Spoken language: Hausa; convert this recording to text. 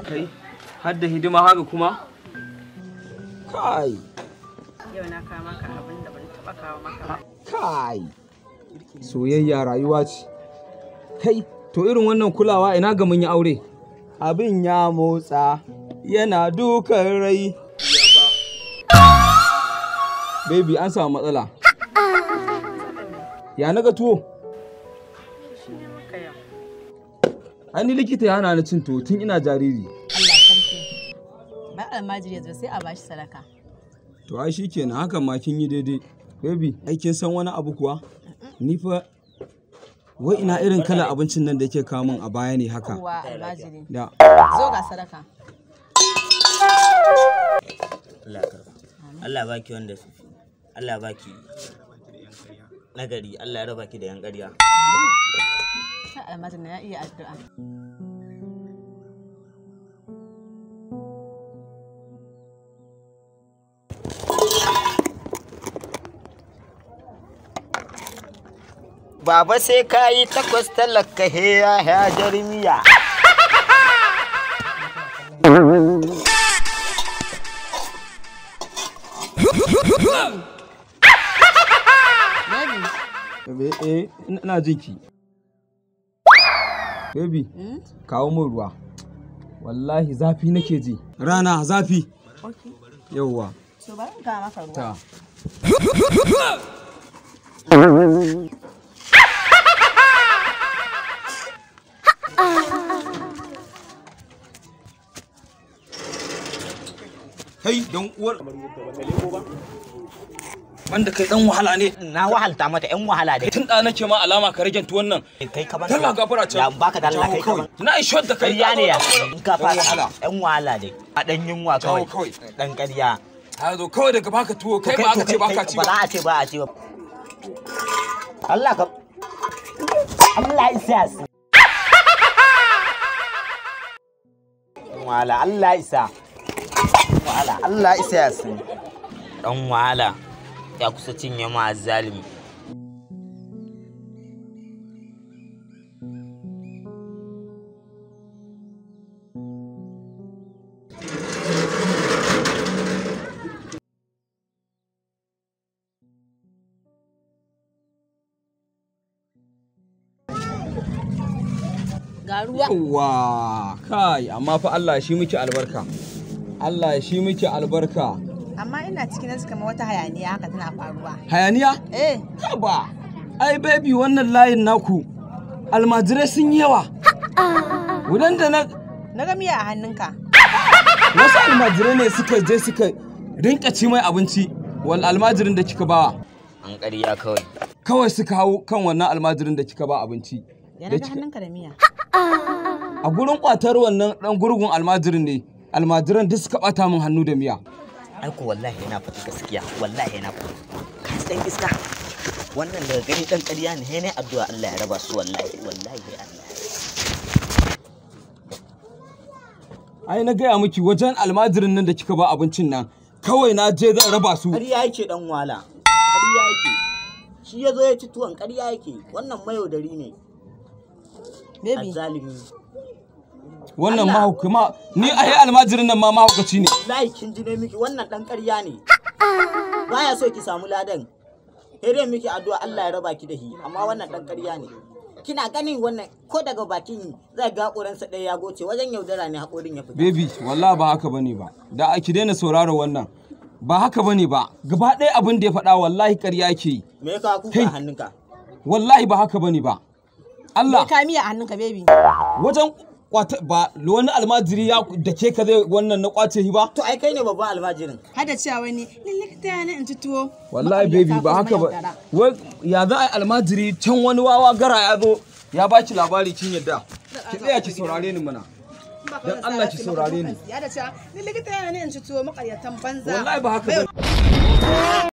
Kai, har da hidima haka kuma? Kai. Yau na kawo maka abin da ban taɓa kawo maka ba. Kai. Soyayya rayuwa ce. Kai, to irin wannan kulawa ina ga mun yi aure. Abin ya motsa yana dukan rai. Baby an samu matsala. Ya naga tuwo? Shi ne maka yau. Ai ni likita ya hana ni cin tuwo tun ina jariri. Allah sarki. Ba almajiri ya zo sai a bashi sadaka. To ai shikenan hakan ma kin yi daidai. Baby, ai kin san wani abu kuwa? Ni fa wai ina irin kalar abincin nan da yake kawo min a baya ne haka. Wa almajiri. Da. Zo ga sadaka. Allah karba. Allah baki wanda su. Allah baki nagari. Allah ya raba ki da yan ƙarya. Sai almajiri ya iya addu'a. Baba sai ka yi takwas talaka heya ya jarmiya. Baby, ina jinki. Baby, kawo min ruwa. Wallahi zafi nake ji. Rana zafi. Okay. Yawwa. So bari in kawo maka ruwa. Ta. Kai don uwar wanda kai dan wahala ne. Na wahalta mata yan wahala dai. Tun da nake ma alama ka rage tuwon nan. Kai ka ban. Dalla gafara ce. Ya baka dalla kai ka ban. Na yi shot da kai. Ƙarya ne ya. In ka fara wahala. yan wahala dai. A dan yunwa kawai. Dan ƙarya. A zo kawai daga baka tuwo kai ba aka ce baka ci ba. Ba za a ce ba a ce ba. Allah ka Allah isa su. Wahala Allah isa. Wahala Allah isa ya su. Dan wahala ya kusa cinye ma zalimi. Ga ruwa. Yawwa kai amma fa Allah shi miki albarka. Allah shi miki albarka. Amma ina cikin nasu kamar wata hayaniya haka tana faruwa. Hayaniya? Eh. Haba. Ai baby wannan layin naku almajirai sun yi yawa. Wudan da Na ga miya a hannunka. wasu almajirai ne suka je suka rinka ci mai abinci wal almajirin da kika bawa. An ƙarya kawai. Kawai suka hau kan wannan almajirin da kika ba abinci. Ya naga hannunka da miya. A gurin kwatar wannan dan gurgun almajirin ne. Almajiran duk suka bata min hannu da miya. Ai ko wallahi yana fata gaskiya. Wallahi yana fata. Ka san iska. Wannan daga gani dan ƙarya ne ne addu'a Allah ya raba su wallahi wallahi Allah. Ai na gaya miki wajen almajirin nan da kika ba abincin nan kawai na je zan raba su. Ƙarya yake dan wala. Ƙarya yake. Shi ya zo ya ci tuwon ƙarya yake. Wannan mayaudari ne. Baby. Zalimi. Wannan mahaukuma ni ai almajirin nan ma mahaukaci ne. Wallahi kin ji ne miki wannan dan ƙarya ne. Baya so ki samu ladan. Sai dai miki addu'a Allah ya raba ki da shi amma wannan dan ƙarya ne. Kina ganin wannan ko daga bakin zai ga haƙoransa ɗaya ya goce wajen yaudara ne haƙorin ya fita. Baby wallahi ba haka bane ba. Da ki daina saurara wannan. Ba haka bane ba. Gaba ɗaya abin da ya faɗa wallahi ƙarya yake yi. Me ya kawo kuka a hannunka? Wallahi ba haka bane ba. Allah. Ka miya a hannunka baby. Wajen kwata ba wani almajiri ya da ke ka zai wannan na kwace shi ba. To ai kai ne babban almajirin. Hada cewa wani likita ne in ci tuwo. Wallahi baby ba haka ba. Wai ya za a yi almajiri can wani wawa gara ya zo ya baki labari kin yadda. Ki tsaya ki saurare ni mana. Dan Allah ki saurare ni. Ya da cewa likita ne in ci tuwo makaryatan banza. Wallahi ba haka ba.